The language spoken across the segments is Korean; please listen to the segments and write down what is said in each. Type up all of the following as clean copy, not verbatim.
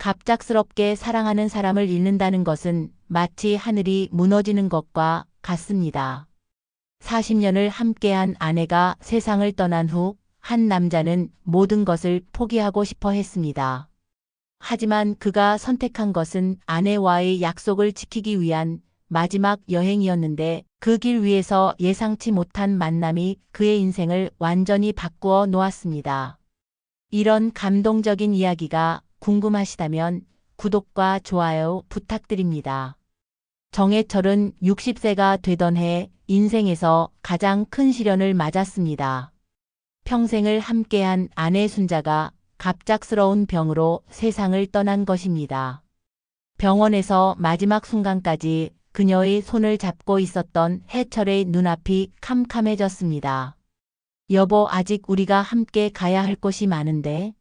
갑작스럽게 사랑하는 사람을 잃는다는 것은 마치 하늘이 무너지는 것과 같습니다. 40년을 함께한 아내가 세상을 떠난 후 한 남자는 모든 것을 포기하고 싶어 했습니다. 하지만 그가 선택한 것은 아내와의 약속을 지키기 위한 마지막 여행이었는데 그 길 위에서 예상치 못한 만남이 그의 인생을 완전히 바꾸어 놓았습니다. 이런 감동적인 이야기가 궁금하시다면 구독과 좋아요 부탁드립니다. 정해철은 60세가 되던 해 인생에서 가장 큰 시련을 맞았습니다. 평생을 함께한 아내 순자가 갑작스러운 병으로 세상을 떠난 것입니다. 병원에서 마지막 순간까지 그녀의 손을 잡고 있었던 해철의 눈앞이 캄캄해졌습니다. 여보, 아직 우리가 함께 가야 할 곳이 많은데.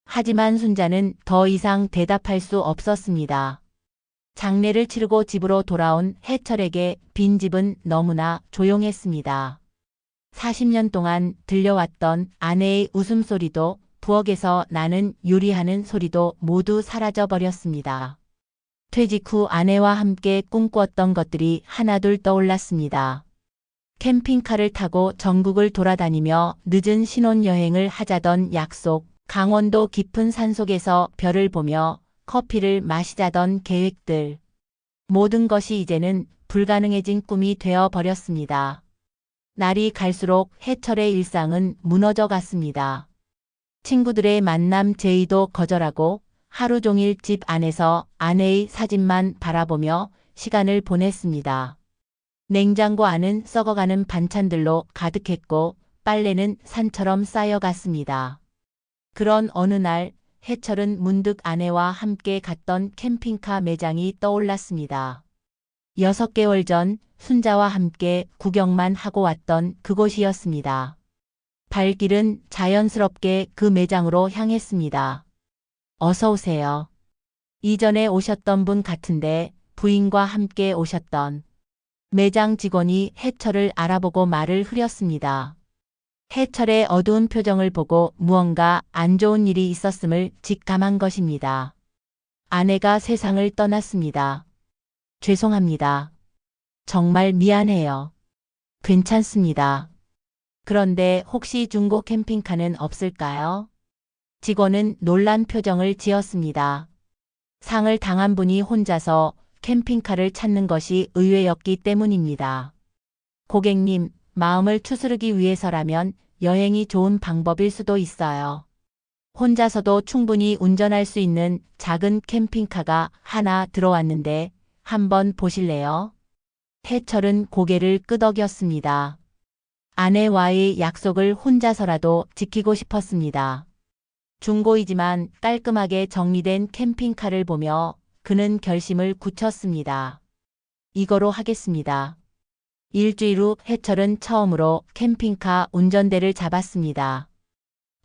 하지만 순자는 더 이상 대답할 수 없었습니다. 장례를 치르고 집으로 돌아온 해철에게 빈집은 너무나 조용했습니다. 40년 동안 들려왔던 아내의 웃음소리도 부엌에서 나는 요리하는 소리도 모두 사라져 버렸습니다. 퇴직 후 아내와 함께 꿈꾸었던 것들이 하나둘 떠올랐습니다. 캠핑카를 타고 전국을 돌아다니며 늦은 신혼여행을 하자던 약속, 강원도 깊은 산속에서 별을 보며 커피를 마시자던 계획들. 모든 것이 이제는 불가능해진 꿈이 되어 버렸습니다. 날이 갈수록 해철의 일상은 무너져 갔습니다. 친구들의 만남 제의도 거절하고 하루 종일 집 안에서 아내의 사진만 바라보며 시간을 보냈습니다. 냉장고 안은 썩어가는 반찬들로 가득했고 빨래는 산처럼 쌓여갔습니다. 그런 어느 날 해철은 문득 아내와 함께 갔던 캠핑카 매장이 떠올랐습니다. 6개월 전 순자와 함께 구경만 하고 왔던 그곳이었습니다. 발길은 자연스럽게 그 매장으로 향했습니다. 어서 오세요. 이전에 오셨던 분 같은데 부인과 함께 오셨던. 매장 직원이 해철을 알아보고 말을 흐렸습니다. 해철의 어두운 표정을 보고 무언가 안 좋은 일이 있었음을 직감한 것입니다. 아내가 세상을 떠났습니다. 죄송합니다. 정말 미안해요. 괜찮습니다. 그런데 혹시 중고 캠핑카는 없을까요? 직원은 놀란 표정을 지었습니다. 상을 당한 분이 혼자서 캠핑카를 찾는 것이 의외였기 때문입니다. 고객님, 마음을 추스르기 위해서라면 여행이 좋은 방법일 수도 있어요. 혼자서도 충분히 운전할 수 있는 작은 캠핑카가 하나 들어왔는데 한번 보실래요? 해철은 고개를 끄덕였습니다. 아내와의 약속을 혼자서라도 지키고 싶었습니다. 중고이지만 깔끔하게 정리된 캠핑카를 보며 그는 결심을 굳혔습니다. 이거로 하겠습니다. 일주일 후 해철은 처음으로 캠핑카 운전대를 잡았습니다.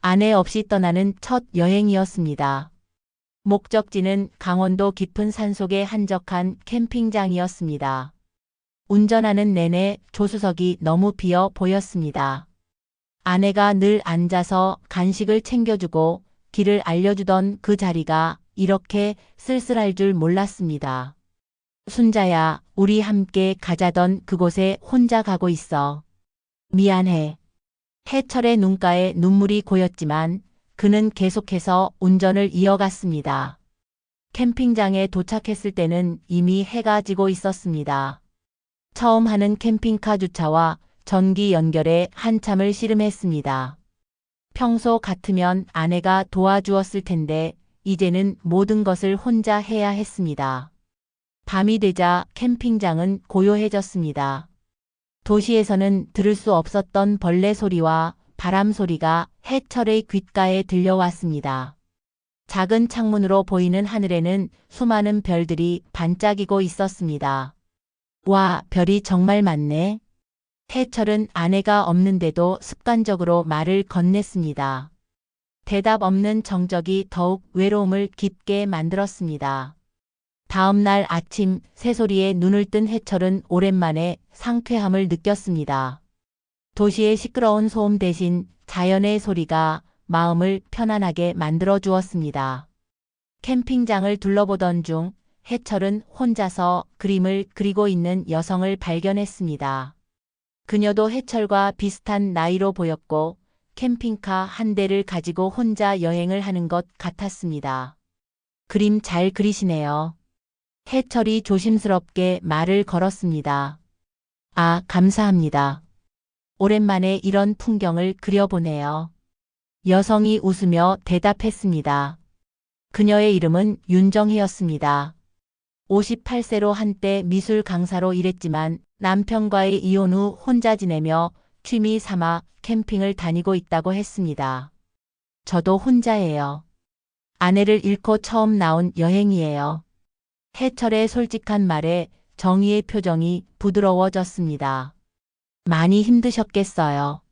아내 없이 떠나는 첫 여행이었습니다. 목적지는 강원도 깊은 산속의 한적한 캠핑장이었습니다. 운전하는 내내 조수석이 너무 비어 보였습니다. 아내가 늘 앉아서 간식을 챙겨주고 길을 알려주던 그 자리가 이렇게 쓸쓸할 줄 몰랐습니다. 순자야, 우리 함께 가자던 그곳에 혼자 가고 있어. 미안해. 해철의 눈가에 눈물이 고였지만 그는 계속해서 운전을 이어갔습니다. 캠핑장에 도착했을 때는 이미 해가 지고 있었습니다. 처음 하는 캠핑카 주차와 전기 연결에 한참을 씨름했습니다. 평소 같으면 아내가 도와주었을 텐데 이제는 모든 것을 혼자 해야 했습니다. 밤이 되자 캠핑장은 고요해졌습니다. 도시에서는 들을 수 없었던 벌레 소리와 바람 소리가 해철의 귓가에 들려왔습니다. 작은 창문으로 보이는 하늘에는 수많은 별들이 반짝이고 있었습니다. 와, 별이 정말 많네. 해철은 아내가 없는데도 습관적으로 말을 건넸습니다. 대답 없는 정적이 더욱 외로움을 깊게 만들었습니다. 다음 날 아침 새소리에 눈을 뜬 해철은 오랜만에 상쾌함을 느꼈습니다. 도시의 시끄러운 소음 대신 자연의 소리가 마음을 편안하게 만들어 주었습니다. 캠핑장을 둘러보던 중 해철은 혼자서 그림을 그리고 있는 여성을 발견했습니다. 그녀도 해철과 비슷한 나이로 보였고 캠핑카 한 대를 가지고 혼자 여행을 하는 것 같았습니다. 그림 잘 그리시네요. 해철이 조심스럽게 말을 걸었습니다. 아, 감사합니다. 오랜만에 이런 풍경을 그려보네요. 여성이 웃으며 대답했습니다. 그녀의 이름은 윤정희였습니다. 58세로 한때 미술 강사로 일했지만 남편과의 이혼 후 혼자 지내며 취미 삼아 캠핑을 다니고 있다고 했습니다. 저도 혼자예요. 아내를 잃고 처음 나온 여행이에요. 해철의 솔직한 말에 정희의 표정이 부드러워졌습니다. 많이 힘드셨겠어요.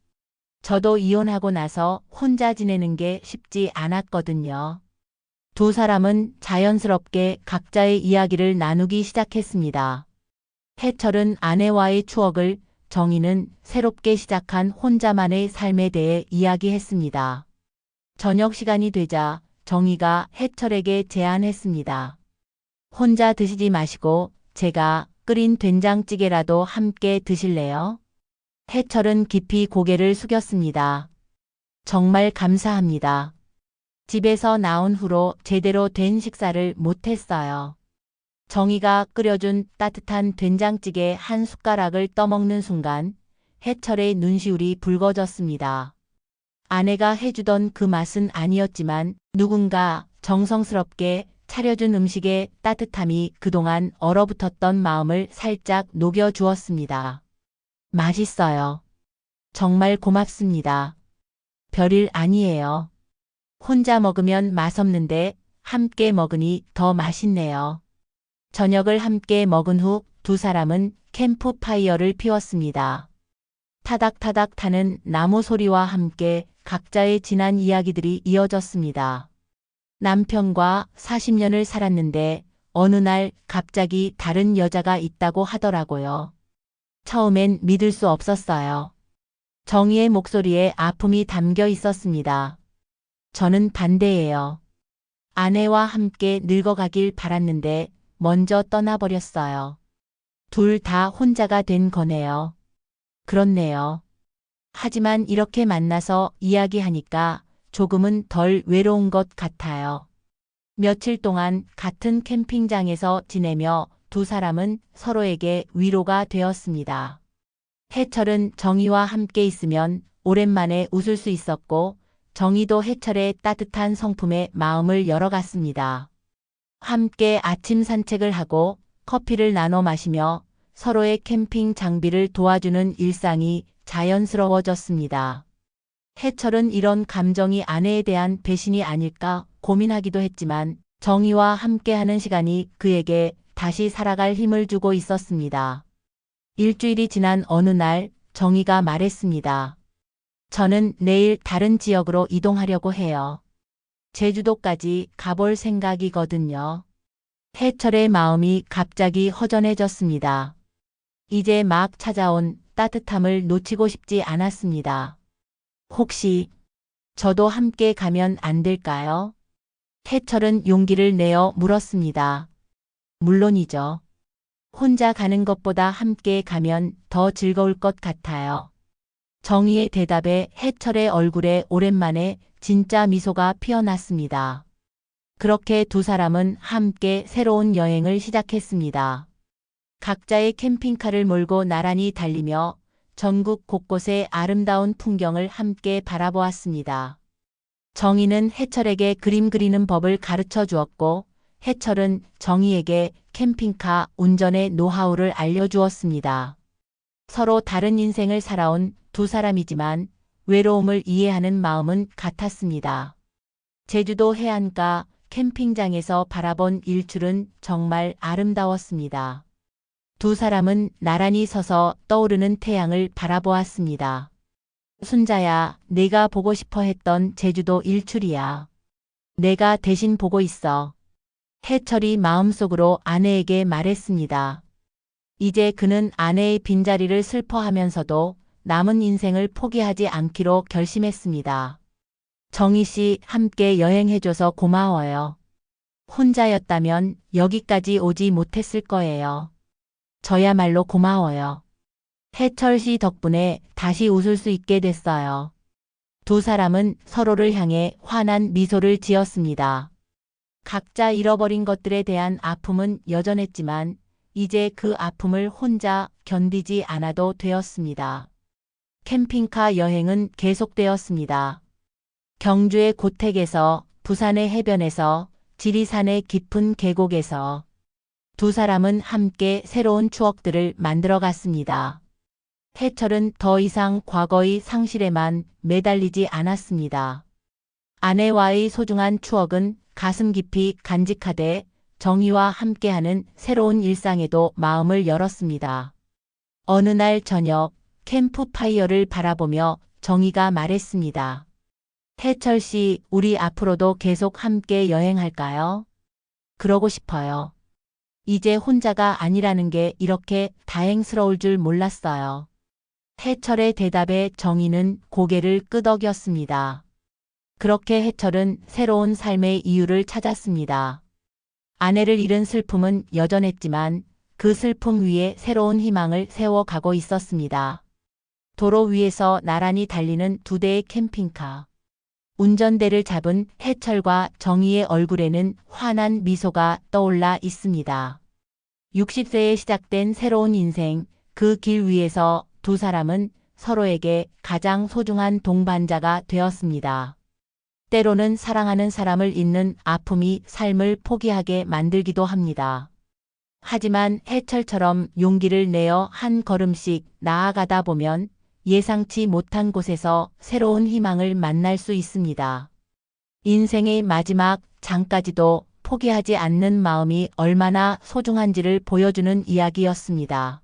저도 이혼하고 나서 혼자 지내는 게 쉽지 않았거든요. 두 사람은 자연스럽게 각자의 이야기를 나누기 시작했습니다. 해철은 아내와의 추억을, 정희는 새롭게 시작한 혼자만의 삶에 대해 이야기했습니다. 저녁 시간이 되자 정희가 해철에게 제안했습니다. 혼자 드시지 마시고 제가 끓인 된장찌개라도 함께 드실래요? 해철은 깊이 고개를 숙였습니다. 정말 감사합니다. 집에서 나온 후로 제대로 된 식사를 못했어요. 정희가 끓여준 따뜻한 된장찌개 한 숟가락을 떠먹는 순간 해철의 눈시울이 붉어졌습니다. 아내가 해주던 그 맛은 아니었지만 누군가 정성스럽게 차려준 음식의 따뜻함이 그동안 얼어붙었던 마음을 살짝 녹여주었습니다. 맛있어요. 정말 고맙습니다. 별일 아니에요. 혼자 먹으면 맛없는데 함께 먹으니 더 맛있네요. 저녁을 함께 먹은 후 두 사람은 캠프파이어를 피웠습니다. 타닥타닥 타는 나무 소리와 함께 각자의 지난 이야기들이 이어졌습니다. 남편과 40년을 살았는데 어느 날 갑자기 다른 여자가 있다고 하더라고요. 처음엔 믿을 수 없었어요. 정희의 목소리에 아픔이 담겨 있었습니다. 저는 반대예요. 아내와 함께 늙어가길 바랐는데 먼저 떠나버렸어요. 둘 다 혼자가 된 거네요. 그렇네요. 하지만 이렇게 만나서 이야기하니까 조금은 덜 외로운 것 같아요. 며칠 동안 같은 캠핑장에서 지내며 두 사람은 서로에게 위로가 되었습니다. 해철은 정희와 함께 있으면 오랜만에 웃을 수 있었고 정희도 해철의 따뜻한 성품에 마음을 열어갔습니다. 함께 아침 산책을 하고 커피를 나눠 마시며 서로의 캠핑 장비를 도와주는 일상이 자연스러워졌습니다. 해철은 이런 감정이 아내에 대한 배신이 아닐까 고민하기도 했지만 정희와 함께하는 시간이 그에게 다시 살아갈 힘을 주고 있었습니다. 일주일이 지난 어느 날 정희가 말했습니다. 저는 내일 다른 지역으로 이동하려고 해요. 제주도까지 가볼 생각이거든요. 해철의 마음이 갑자기 허전해졌습니다. 이제 막 찾아온 따뜻함을 놓치고 싶지 않았습니다. 혹시 저도 함께 가면 안 될까요? 해철은 용기를 내어 물었습니다. 물론이죠. 혼자 가는 것보다 함께 가면 더 즐거울 것 같아요. 정희의 대답에 해철의 얼굴에 오랜만에 진짜 미소가 피어났습니다. 그렇게 두 사람은 함께 새로운 여행을 시작했습니다. 각자의 캠핑카를 몰고 나란히 달리며 전국 곳곳의 아름다운 풍경을 함께 바라보았습니다. 정희는 해철에게 그림 그리는 법을 가르쳐 주었고 해철은 정희에게 캠핑카 운전의 노하우를 알려주었습니다. 서로 다른 인생을 살아온 두 사람이지만 외로움을 이해하는 마음은 같았습니다. 제주도 해안가 캠핑장에서 바라본 일출은 정말 아름다웠습니다. 두 사람은 나란히 서서 떠오르는 태양을 바라보았습니다. 순자야, 내가 보고 싶어 했던 제주도 일출이야. 내가 대신 보고 있어. 해철이 마음속으로 아내에게 말했습니다. 이제 그는 아내의 빈자리를 슬퍼하면서도 남은 인생을 포기하지 않기로 결심했습니다. 정희 씨, 함께 여행해줘서 고마워요. 혼자였다면 여기까지 오지 못했을 거예요. 저야말로 고마워요. 해철 씨 덕분에 다시 웃을 수 있게 됐어요. 두 사람은 서로를 향해 환한 미소를 지었습니다. 각자 잃어버린 것들에 대한 아픔은 여전했지만 이제 그 아픔을 혼자 견디지 않아도 되었습니다. 캠핑카 여행은 계속되었습니다. 경주의 고택에서, 부산의 해변에서, 지리산의 깊은 계곡에서 두 사람은 함께 새로운 추억들을 만들어 갔습니다. 해철은 더 이상 과거의 상실에만 매달리지 않았습니다. 아내와의 소중한 추억은 가슴 깊이 간직하되 정의와 함께하는 새로운 일상에도 마음을 열었습니다. 어느 날 저녁 캠프파이어를 바라보며 정의가 말했습니다. 해철 씨, 우리 앞으로도 계속 함께 여행할까요? 그러고 싶어요. 이제 혼자가 아니라는 게 이렇게 다행스러울 줄 몰랐어요. 해철의 대답에 정의는 고개를 끄덕였습니다. 그렇게 해철은 새로운 삶의 이유를 찾았습니다. 아내를 잃은 슬픔은 여전했지만 그 슬픔 위에 새로운 희망을 세워가고 있었습니다. 도로 위에서 나란히 달리는 두 대의 캠핑카. 운전대를 잡은 해철과 정의의 얼굴에는 환한 미소가 떠올라 있습니다. 60세에 시작된 새로운 인생, 그 길 위에서 두 사람은 서로에게 가장 소중한 동반자가 되었습니다. 때로는 사랑하는 사람을 잃는 아픔이 삶을 포기하게 만들기도 합니다. 하지만 해철처럼 용기를 내어 한 걸음씩 나아가다 보면 예상치 못한 곳에서 새로운 희망을 만날 수 있습니다. 인생의 마지막 장까지도 포기하지 않는 마음이 얼마나 소중한지를 보여주는 이야기였습니다.